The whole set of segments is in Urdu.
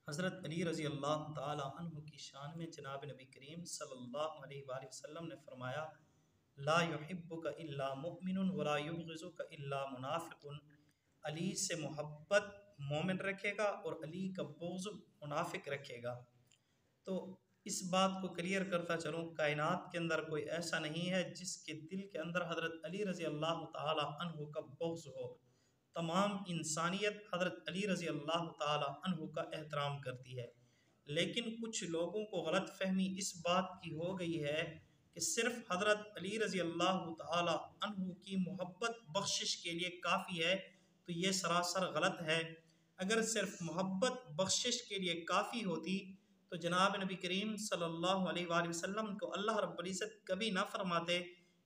حضرت علی رضی اللہ تعالی عنہ کی شان میں جناب نبی کریم صلی اللہ علیہ وآلہ وسلم نے فرمایا لا یحبک الا مؤمن ولا یبغضک الا منافق۔ علی سے محبت مومن رکھے گا اور علی کا بغض منافق رکھے گا۔ تو اس بات کو کلیئر کرتا چلوں، کائنات کے اندر کوئی ایسا نہیں ہے جس کے دل کے اندر حضرت علی رضی اللہ تعالی عنہ کا بغض ہو۔ تمام انسانیت حضرت علی رضی اللہ تعالی عنہ کا احترام کرتی ہے، لیکن کچھ لوگوں کو غلط فہمی اس بات کی ہو گئی ہے کہ صرف حضرت علی رضی اللہ تعالی عنہ کی محبت بخشش کے لیے کافی ہے، تو یہ سراسر غلط ہے۔ اگر صرف محبت بخشش کے لیے کافی ہوتی تو جناب نبی کریم صلی اللہ علیہ وآلہ وسلم کو اللہ رب العزت کبھی نہ فرماتے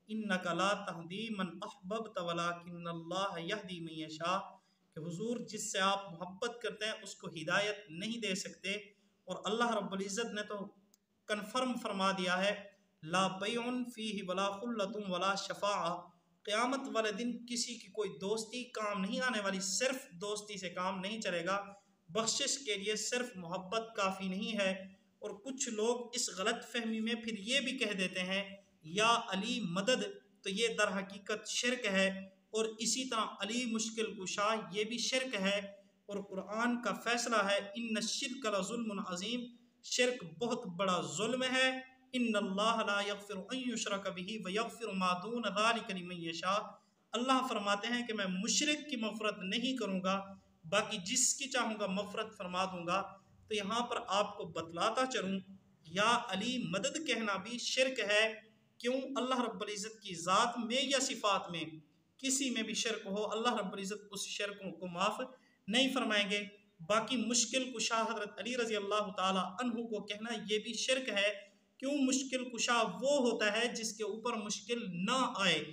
اِنَّكَ لَا تَهْدِي مَنْ أَحْبَبْتَ وَلَكِنَّ اللَّهَ يَهْدِي مَن يَشَاءُ، کہ حضور جس سے آپ محبت کرتے ہیں اس کو ہدایت نہیں دے سکتے، اور اللہ رب العزت نے تو کنفرم فرما دیا ہے لا بیع فیہ ولا خلۃ ولا شفاعہ، قیامت والے دن کسی کی کوئی دوستی کام نہیں آنے والی، صرف دوستی سے کام نہیں چلے گا، بخشش کے لیے صرف محبت کافی نہیں ہے۔ اور کچھ لوگ اس غلط فہمی میں پھر یہ بھی کہہ دیتے ہیں یا علی مدد، تو یہ در حقیقت شرک ہے، اور اسی طرح علی مشکل کشا یہ بھی شرک ہے، اور قرآن کا فیصلہ ہے ان الشرک لظلم عظیم، شرک بہت بڑا ظلم ہے۔ ان اللہ لا یغفر ان یشرک بہ ویغفر ما دون ذلک لمن یشاء، اللہ فرماتے ہیں کہ میں مشرک کی مغفرت نہیں کروں گا، باقی جس کی چاہوں گا مغفرت فرما دوں گا۔ تو یہاں پر آپ کو بتلاتا چلوں یا علی مدد کہنا بھی شرک ہے، کیوں؟ اللہ رب العزت کی ذات میں یا صفات میں کسی میں بھی شرک ہو اللہ رب العزت اس شرکوں کو معاف نہیں فرمائیں گے۔ باقی مشکل کشا حضرت علی رضی اللہ تعالی عنہ کو کہنا یہ بھی شرک ہے، کیوں؟ مشکل کشا وہ ہوتا ہے جس کے اوپر مشکل نہ آئے،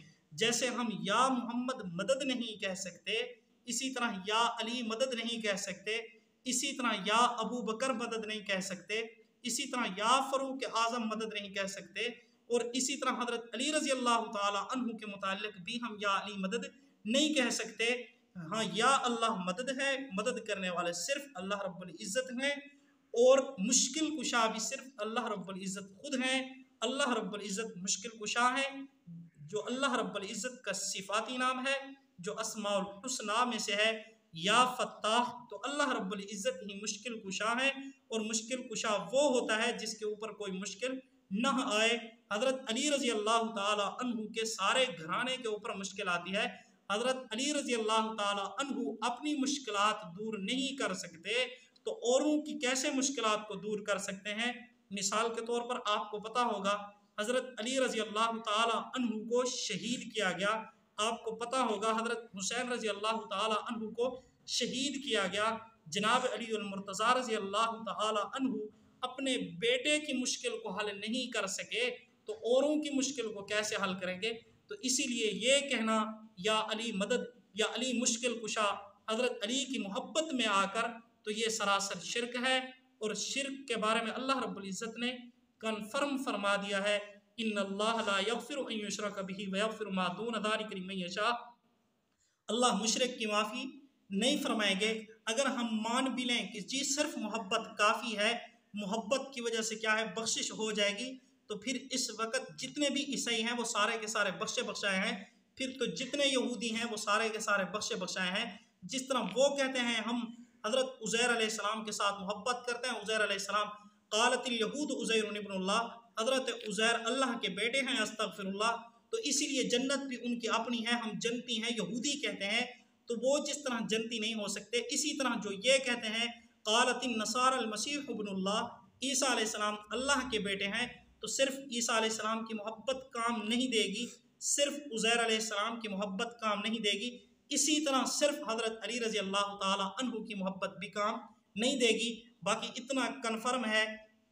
جیسے ہم یا محمد مدد نہیں کہہ سکتے، اسی طرح یا علی مدد نہیں کہہ سکتے، اسی طرح یا ابو بکر مدد نہیں کہہ سکتے، اسی طرح یا فاروق اعظم مدد نہیں کہہ سکتے، اور اسی طرح حضرت علی رضی اللہ تعالی عنہ کے متعلق بھی ہم یا علی مدد نہیں کہہ سکتے۔ ہاں، یا اللہ مدد ہے، مدد کرنے والے صرف اللہ رب العزت ہیں، اور مشکل کشا بھی صرف اللہ رب العزت خود ہیں۔ اللہ رب العزت مشکل کشا ہے، جو اللہ رب العزت کا صفاتی نام ہے، جو اسماء الحسنی میں سے ہے یا فتاح، تو اللہ رب العزت ہی مشکل کشا ہے، اور مشکل کشا وہ ہوتا ہے جس کے اوپر کوئی مشکل نہ آئے۔ حضرت علی رضی اللہ تعالی عنہ کے سارے گھرانے کے اوپر مشکل آتی ہے، حضرت علی رضی اللہ تعالی عنہ اپنی مشکلات دور نہیں کر سکتے، تو اوروں کی کیسے مشکلات کو دور کر سکتے ہیں؟ مثال کے طور پر آپ کو پتا ہوگا حضرت علی رضی اللہ تعالی عنہ کو شہید کیا گیا، آپ کو پتا ہوگا حضرت حسین رضی اللہ تعالی عنہ کو شہید کیا گیا، جناب علی المرتضیٰ رضی اللہ تعالی عنہ اپنے بیٹے کی مشکل کو حل نہیں کر سکے، تو اوروں کی مشکل کو کیسے حل کریں گے؟ تو اسی لیے یہ کہنا یا علی مدد یا علی مشکل کشا حضرت علی کی محبت میں آ کر، تو یہ سراسر شرک ہے، اور شرک کے بارے میں اللہ رب العزت نے کنفرم فرما دیا ہے ان اللہ لا یغفر ان یشرک بہ ویغفر ما دون ذلک لمن یشاء، اللہ مشرک کی معافی نہیں فرمائیں گے۔ اگر ہم مان بھی لیں کہ جی صرف محبت کافی ہے، محبت کی وجہ سے کیا ہے بخشش ہو جائے گی، تو پھر اس وقت جتنے بھی عیسائی ہیں وہ سارے کے سارے بخشے بخشائے ہیں، پھر تو جتنے یہودی ہیں وہ سارے کے سارے بخشے بخشائے ہیں۔ جس طرح وہ کہتے ہیں ہم حضرت عزیر علیہ السلام کے ساتھ محبت کرتے ہیں، عزیر علیہ السلام قالت الیہود عزیر ابن اللہ، حضرت عزیر اللہ کے بیٹے ہیں، استغفر اللہ، تو اسی لیے جنت بھی ان کی اپنی ہے، ہم جنتی ہیں، یہودی کہتے ہیں، تو وہ جس طرح جنتی نہیں ہو سکتے، اسی طرح جو یہ کہتے ہیں قالت النصارى المسیح ابن اللہ، عیسیٰ علیہ السلام اللہ کے بیٹے ہیں، تو صرف عیسیٰ علیہ السلام کی محبت کام نہیں دے گی، صرف عزیر علیہ السلام کی محبت کام نہیں دے گی، اسی طرح صرف حضرت علی رضی اللہ تعالی عنہ کی محبت بھی کام نہیں دے گی۔ باقی اتنا کنفرم ہے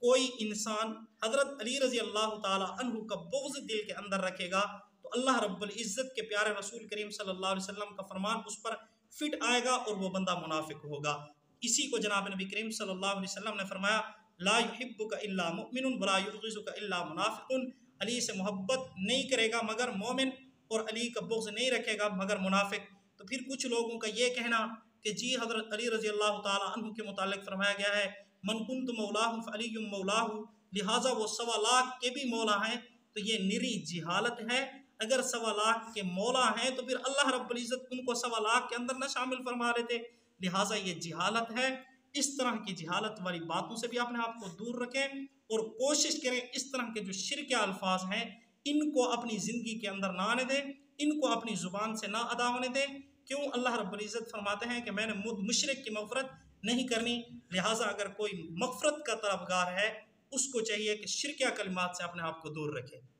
کوئی انسان حضرت علی رضی اللہ تعالی عنہ کا بغض دل کے اندر رکھے گا تو اللہ رب العزت کے پیارے رسول کریم صلی اللہ علیہ وسلم کا فرمان اس پر فٹ آئے گا اور وہ بندہ منافق ہوگا۔ اسی کو جناب نبی کریم صلی اللہ علیہ وسلم نے فرمایا لا یحبک الا مؤمن ولا یبغضک الا منافق، علی سے محبت نہیں کرے گا مگر مومن، اور علی کا بغض نہیں رکھے گا مگر منافق۔ تو پھر کچھ لوگوں کا یہ کہنا کہ جی حضرت علی رضی اللہ تعالی عنہ کے متعلق فرمایا گیا ہے من کنت مولاہ فعلی مولاہ، لہٰذا وہ 1.25 لاکھ کے بھی مولا ہیں، تو یہ نری جہالت ہے۔ اگر 1.25 لاکھ کے مولا ہیں تو پھر اللہ رب العزت ان کو 1.25 لاکھ کے اندر نہ شامل فرما لیتے، لہٰذا یہ جہالت ہے۔ اس طرح کی جہالت والی باتوں سے بھی اپنے آپ کو دور رکھیں اور کوشش کریں اس طرح کے جو شرک الفاظ ہیں ان کو اپنی زندگی کے اندر نہ آنے دیں، ان کو اپنی زبان سے نہ ادا ہونے دیں۔ کیوں؟ اللہ رب العزت فرماتے ہیں کہ میں نے مشرک کی مغفرت نہیں کرنی، لہٰذا اگر کوئی مغفرت کا طلبگار ہے اس کو چاہیے کہ شرکیہ کلمات سے اپنے آپ کو دور رکھے۔